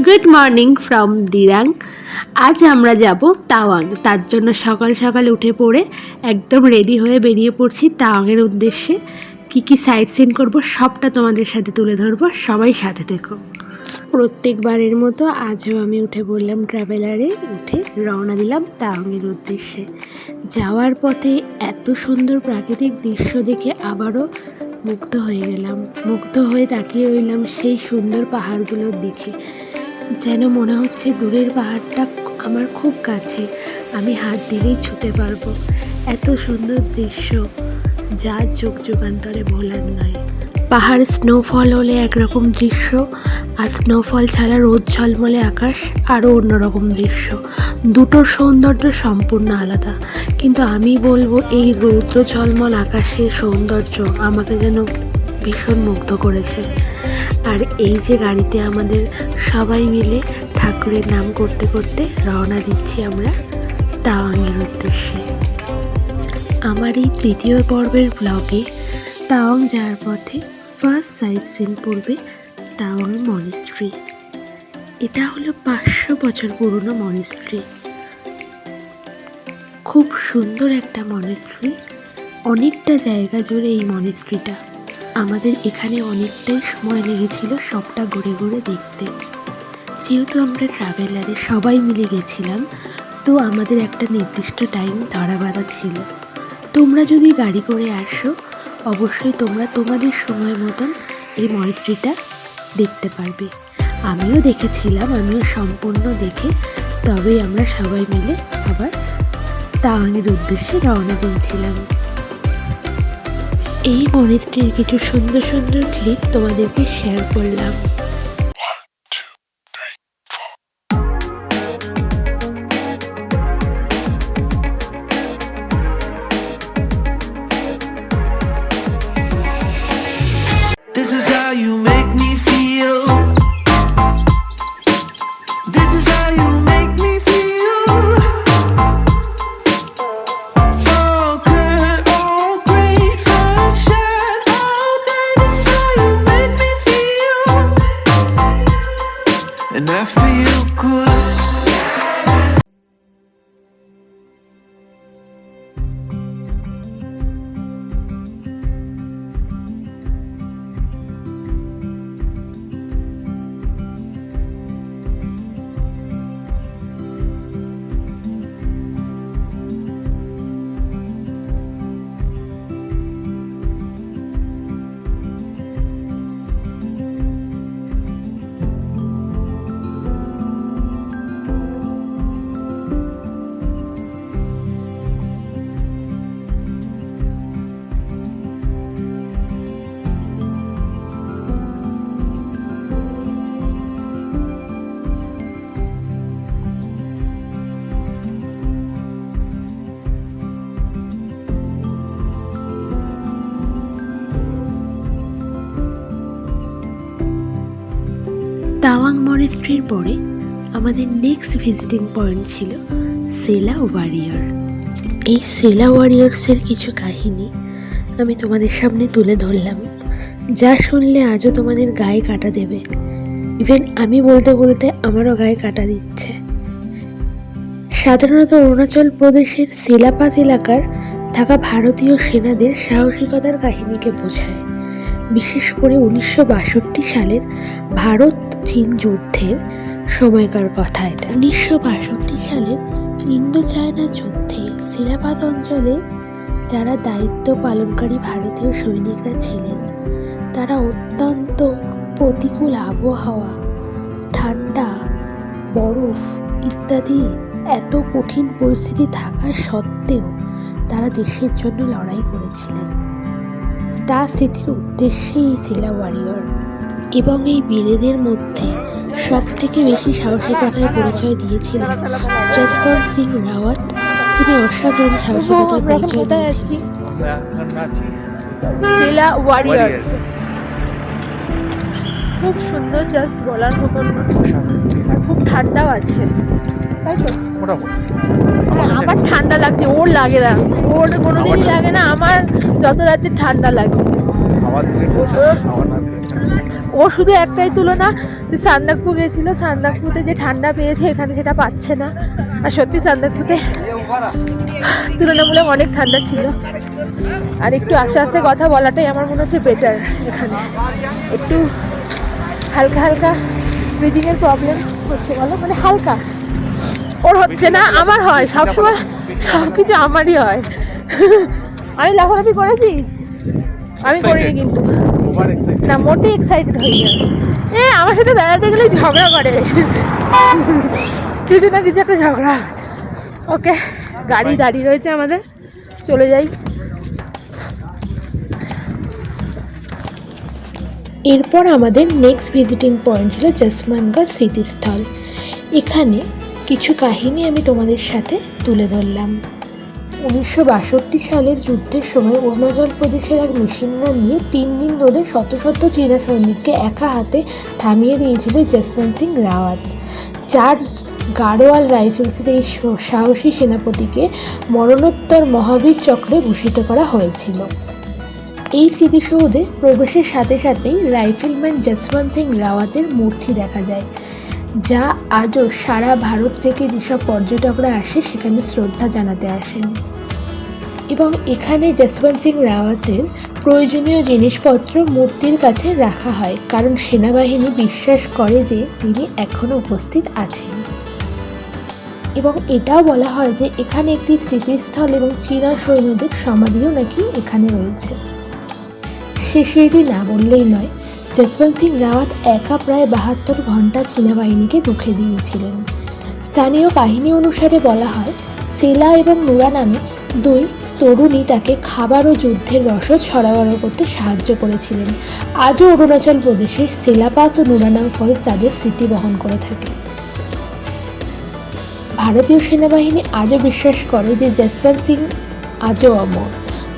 Good morning from Dirang. আজ আমরা যাব তাওয়াং। তার জন্য সকাল সকাল উঠে পড়ে একদম রেডি হয়ে বেরিয়ে পড়ছি তাওয়াংয়ের উদ্দেশ্যে। কি কি সাইট সিন করবো সবটা তোমাদের সাথে তুলে ধরবো, সবাই সাথে থেকো। প্রত্যেকবারের মতো আজও আমি উঠে পড়লাম ট্রাভেলারে, উঠে রওনা দিলাম তাওয়াংয়ের উদ্দেশ্যে। যাওয়ার পথে এত সুন্দর প্রাকৃতিক দৃশ্য দেখে আবারও মুগ্ধ হয়ে গেলাম। মুগ্ধ হয়ে তাকিয়ে রইলাম সেই সুন্দর পাহাড়গুলোর দিকে। যেন মনে হচ্ছে দূরের পাহাড়টা আমার খুব কাছে, আমি হাত দিলেই ছুঁতে পারবো। এত সুন্দর দৃশ্য যা চোখ যুগান্তরে ভোলার নয়। পাহাড় স্নোফল হলে একরকম দৃশ্য, আর স্নোফল ছাড়া রোদ ঝলমলে আকাশ আরও অন্যরকম দৃশ্য। দুটোর সৌন্দর্য সম্পূর্ণ আলাদা, কিন্তু আমি বলবো এই রৌদ্র ঝলমল আকাশের সৌন্দর্য আমাকে যেন ভীষণ মুগ্ধ করেছে। আর এই যে গাড়িতে আমাদের সবাই মিলে ঠাকুরের নাম করতে করতে রওনা দিচ্ছি আমরা তাওয়াংয়ের উদ্দেশ্যে। আমার এই তৃতীয় পর্বের ব্লগে তাওয়াং যাওয়ার পথে ফার্স্ট সাইট সিন পড়বে তাওয়াং মনেস্ট্রি। এটা হলো 500 বছর পুরনো মনেস্ট্রি। খুব সুন্দর একটা মনেস্ট্রি, অনেকটা জায়গা জুড়ে এই মনেস্ট্রিটা। আমাদের এখানে অনেকটাই সময় লেগেছিল সবটা ঘুরে ঘুরে দেখতে। যেহেতু আমরা ট্রাভেলারে সবাই মিলে গেছিলাম, তো আমাদের একটা নির্দিষ্ট টাইম ধরা বাঁধা ছিল। তোমরা যদি গাড়ি করে আসো, অবশ্যই তোমরা তোমাদের সময় মতন এই মনেস্ট্রিটা দেখতে পারবে। আমিও দেখেছিলাম, আমিও সম্পূর্ণ দেখে তবেই আমরা সবাই মিলে আবার তাওয়াংয়ের উদ্দেশ্যে রওনা দিয়েছিলাম। এই মনেস্ট্রির কিছু সুন্দর সুন্দর ক্লিপ তোমাদেরকে শেয়ার করলাম। This is how you make me feel. This is how you make me feel. Oh good, oh great sunshine. Oh baby, this is how you make me feel. And I feel good. Tawang মনেস্ট্রির পরে আমাদের next visiting point ছিল সেলা warrior. এই সেলা ওয়ারিয়র্সের কিছু কাহিনী আমি তোমাদের সামনে তুলে ধরলাম, যা শুনলে আজও তোমাদের গায়ে কাটা দেবে। ইভেন আমি বলতে বলতে আমারও গায়ে কাটা দিচ্ছে। সাধারণত অরুণাচল প্রদেশের সিলাপাস এলাকার থাকা ভারতীয় সেনাদের সাহসিকতার কাহিনীকে বোঝায়। বিশেষ করে 1962 সালের ভারত চীন যুদ্ধের সময়কার কথা এটা। 1962 সালের ইন্দো চায়না যুদ্ধে সিলাপাত অঞ্চলে যারা দায়িত্ব পালনকারী ভারতীয় সৈনিকরা ছিলেন, তারা অত্যন্ত প্রতিকূল আবহাওয়া, ঠান্ডা, বরফ ইত্যাদি এত কঠিন পরিস্থিতি থাকা সত্ত্বেও তারা দেশের জন্য লড়াই করেছিলেন। তা স্মৃতির উদ্দেশ্যে এই সেলা ওয়ারিয়র। এবং এই বীরেদের মধ্যে সব থেকে বেশি সাহসিকতার পরিচয় দিয়েছিলেন জসবন্ত সিং রাওয়াত। তিনি অসাধারণ সাহসিকতার পরিচয় দিয়েছিলেন। সেলা ওয়ারিয়র্স খুব সুন্দর, জাস্ট বলার মতন না। আর খুব ঠান্ডাও আছে, তাই তো? আমার ঠান্ডা লাগছে, ওর লাগে না, ওর কোনোদিনই লাগে না। আমার যত রাতে ঠান্ডা লাগে, ও শুধু একটাই তুলনা যে সান্দাকফু গেছিলো, সান্দাকফুতে যে ঠান্ডা পেয়েছে এখানে সেটা পাচ্ছে না। আর সত্যি সান্দাকফুতে তুলনামূলক অনেক ঠান্ডা ছিল। আর একটু আস্তে আস্তে কথা বলাটাই আমার মনে হচ্ছে বেটার। এখানে একটু হালকা হালকা ব্রিদিংয়ের প্রবলেম হচ্ছে, বলো মানে হালকা, ওর হচ্ছে না, আমার হয় সবসময়, সব কিছু আমারই হয়। আমি লাফালাফি করেছি, আমি করিনি কিন্তু না, মোটে এক্সাইটেড হয়ে যায়। আমার সাথে বেড়াতে গেলে ঝগড়া করে, কিছু না কিছু একটা ঝগড়া। ওকে, গাড়ি দাঁড়িয়ে রয়েছে আমাদের, চলে যাই। এরপর আমাদের নেক্সট ভিজিটিং পয়েন্ট ছিল জসমানগড় স্মৃতিস্থল। এখানে কিছু কাহিনী আমি তোমাদের সাথে তুলে ধরলাম। 1962 সালের যুদ্ধের সময় অরুণাচল প্রদেশের এক মেশিনগান নিয়ে 3 দিন ধরে শত শত চীনা সৈনিককে একা হাতে থামিয়ে দিয়েছিল জসবন্ত সিং রাওয়াত। 4 গাড়োয়াল রাইফেলসের এই সাহসী সেনাপতিকে মরণোত্তর মহাবীর চক্রে ভূষিত করা হয়েছিল। এই স্মৃতিসৌধে প্রবেশের সাথে সাথেই রাইফেলম্যান জসবন্ত সিং রাওয়াতের মূর্তি দেখা যায়, যা আজও সারা ভারত থেকে যেসব পর্যটকরা আসে সেখানে শ্রদ্ধা জানাতে আসেন। এবং এখানে জসবন্ত সিং রাওয়াতের প্রয়োজনীয় জিনিসপত্র মূর্তির কাছে রাখা হয়, কারণ সেনাবাহিনী বিশ্বাস করে যে তিনি এখনও উপস্থিত আছেন। এবং এটাও বলা হয় যে এখানে একটি স্মৃতিস্থল এবং চীনা সৈন্যদের সমাধিও নাকি এখানে রয়েছে। শেষেরই না বললেই নয়, জসবন্ত সিং রাওয়াত একা প্রায় 72 ঘন্টা চীনা বাহিনীকে রুখে দিয়েছিলেন। স্থানীয় কাহিনী অনুসারে বলা হয়, সেলা এবং নুরা নামে 2 তরুণী তাকে খাবার ও যুদ্ধের রসদ সরবরাহ করতে সাহায্য করেছিলেন। আজও অরুণাচল প্রদেশের সেলা পাস ও নুরানাং ফলস তাদের স্মৃতি বহন করে থাকে। ভারতীয় সেনাবাহিনী আজও বিশ্বাস করে যে জসবন্ত সিং আজও অমর।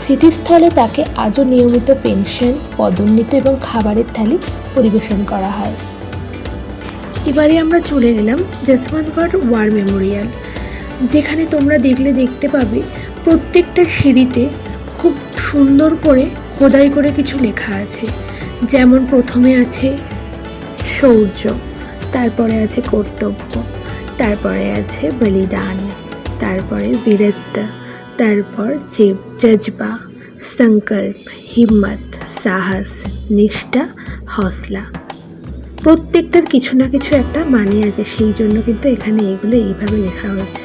স্মৃতিস্থলে তাকে আজও নিয়মিত পেনশন, পদোন্নতি এবং খাবারের থালি পরিবেশন করা হয়। এবারে আমরা চলে গেলাম জসবন্তগড় ওয়ার মেমোরিয়াল, যেখানে তোমরা দেখতে পাবে প্রত্যেকটা সিঁড়িতে খুব সুন্দর করে খোদাই করে কিছু লেখা আছে। যেমন প্রথমে আছে শৌর্য, তারপরে আছে কর্তব্য, তারপরে আছে বলিদান, তারপরে বীরত্ব, তারপর জজবা, সংকল্প, হিম্মত, সাহস, নিষ্ঠা, হৌসলা। প্রত্যেকটার কিছু না কিছু একটা মানে আছে, সেই জন্য কিন্তু এখানে এগুলো এইভাবে লেখা হয়েছে।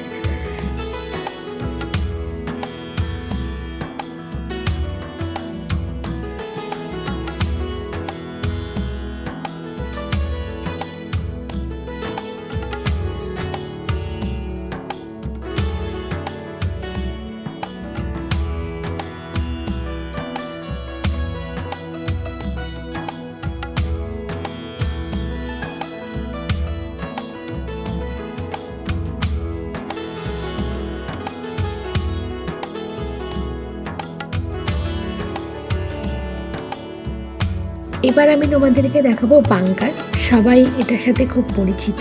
এবার আমি তোমাদেরকে দেখাবো বাংকার। সবাই এটার সাথে খুব পরিচিত।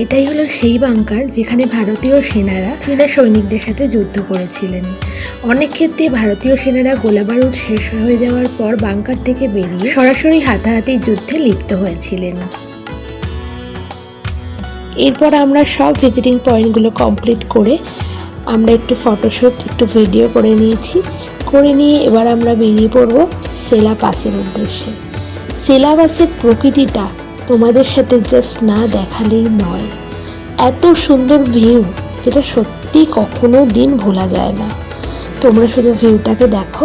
এটাই হলো সেই বাংকার যেখানে ভারতীয় সেনারা চীনা সৈনিকদের সাথে যুদ্ধ করেছিলেন। অনেক ক্ষেত্রে ভারতীয় সেনারা গোলাবারুদ শেষ হয়ে যাওয়ার পর বাংকার থেকে বেরিয়ে সরাসরি হাতাহাতি যুদ্ধে লিপ্ত হয়েছিলেন। এরপর আমরা সব ভিজিটিং পয়েন্টগুলো কমপ্লিট করে আমরা একটু ফটোশ্যুট, একটু ভিডিও করে নিয়ে এবার আমরা বেরিয়ে পড়ব সেলা পাসের উদ্দেশ্যে। সেলা পাসের প্রকৃতিটা তোমাদের সাথে জাস্ট না দেখালেই নয়। এত সুন্দর ভিউ, যেটা সত্যি কখনো দিন ভোলা যায় না। তোমরা শুধু ভিউটাকে দেখো।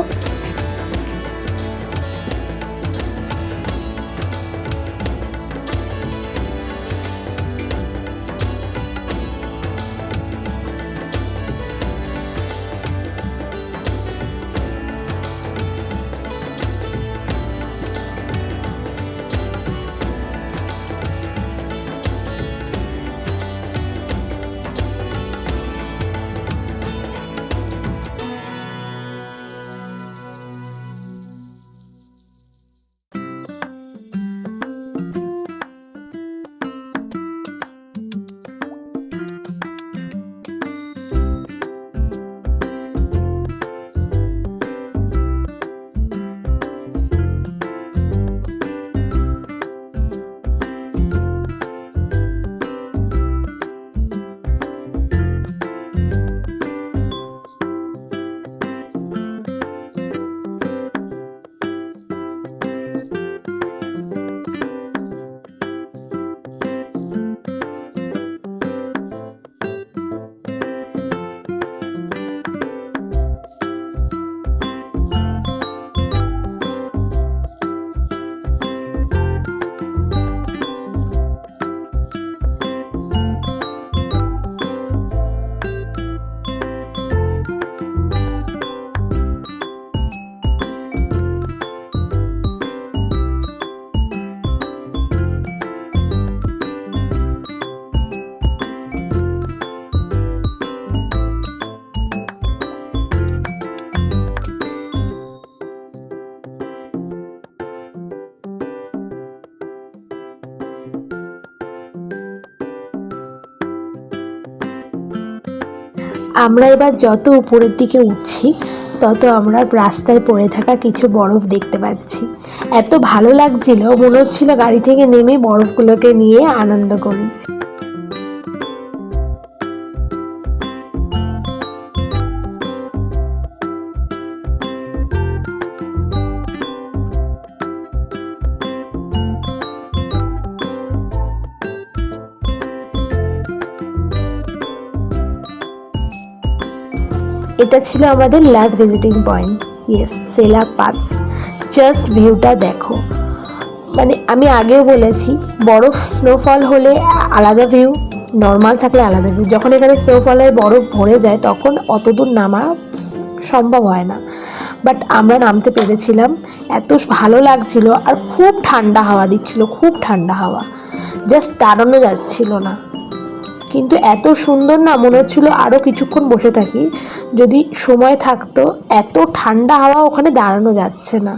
আমরা এবার যত উপরের দিকে উঠছি তত আমরা রাস্তায় পড়ে থাকা কিছু বরফ দেখতে পাচ্ছি। এত ভালো লাগছিল, মনে হচ্ছিল গাড়ি থেকে নেমে বরফগুলোকে নিয়ে আনন্দ করি। এটা ছিল আমাদের লাস্ট ভিজিটিং পয়েন্ট, ইয়েস সেলা পাস। জাস্ট ভিউটা দেখো, মানে আমি আগেও বলেছি বরফ স্নোফল হলে আলাদা ভিউ, নর্মাল থাকলে আলাদা ভিউ। যখন এখানে স্নোফলে বরফ ভরে যায় তখন অত দূর নামা সম্ভব হয় না, বাট আমরা নামতে পেরেছিলাম। এত ভালো লাগছিল, আর খুব ঠান্ডা হাওয়া দিচ্ছিল, খুব ঠান্ডা হাওয়া, জাস্ট দাঁড়ানো যাচ্ছিল না। কিন্তু এত সুন্দর না, মনে হচ্ছিল আরও কিছুক্ষণ বসে থাকি যদি সময় থাকতো। এত ঠান্ডা হাওয়া, ওখানে দাঁড়ানো যাচ্ছে না।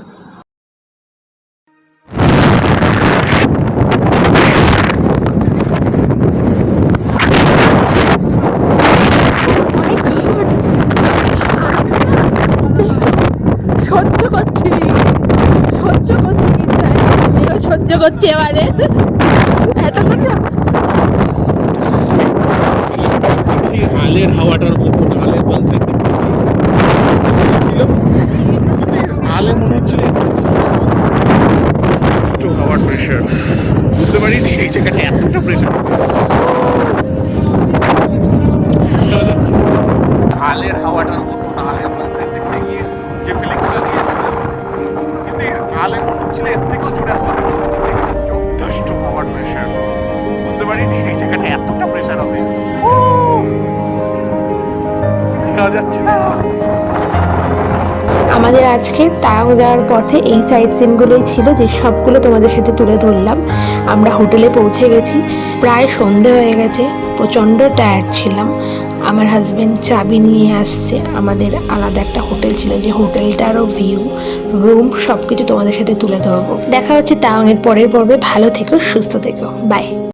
সহ্য করছি কিন্তু সহ্য করছি এবারে এতক্ষণ না। সেই হালের হাওয়াটার মতো, হালের সানসেট হালে মনে হচ্ছিল হাওয়ার প্রেশার, বুঝতে পারিনি এই জায়গাটা এতটা প্রেশার। হালের হাওয়াটার মতো, হালের সানসেট দেখতে গিয়ে যে ফিলিংসটা দিয়েছিল, কিন্তু হালে মনে হচ্ছিল এর থেকেও জোরে হাওয়া দিচ্ছিল, যথেষ্ট হাওয়ার প্রেশার। বুঝতে পারিনি এই জায়গাটা এতটা প্রেশার হবে, যাচ্ছে না। আমাদের আজকে তাওয়াং যাওয়ার পথে এই সাইড সিনগুলোই ছিল, যে সবগুলো তোমাদের সাথে তুলে ধরলাম। আমরা হোটেলে পৌঁছে গেছি, প্রায় সন্ধে হয়ে গেছে, প্রচণ্ড টায়ার্ড ছিলাম। আমার হাজব্যান্ড চাবি নিয়ে আসছে, আমাদের আলাদা একটা হোটেল ছিল, যে হোটেলটারও ভিউ, রুম সব কিছু তোমাদের সাথে তুলে ধরবো। দেখা হচ্ছে তাওয়াংয়ের পরের পর্বে। ভালো থেকো, সুস্থ থেকো, বাই।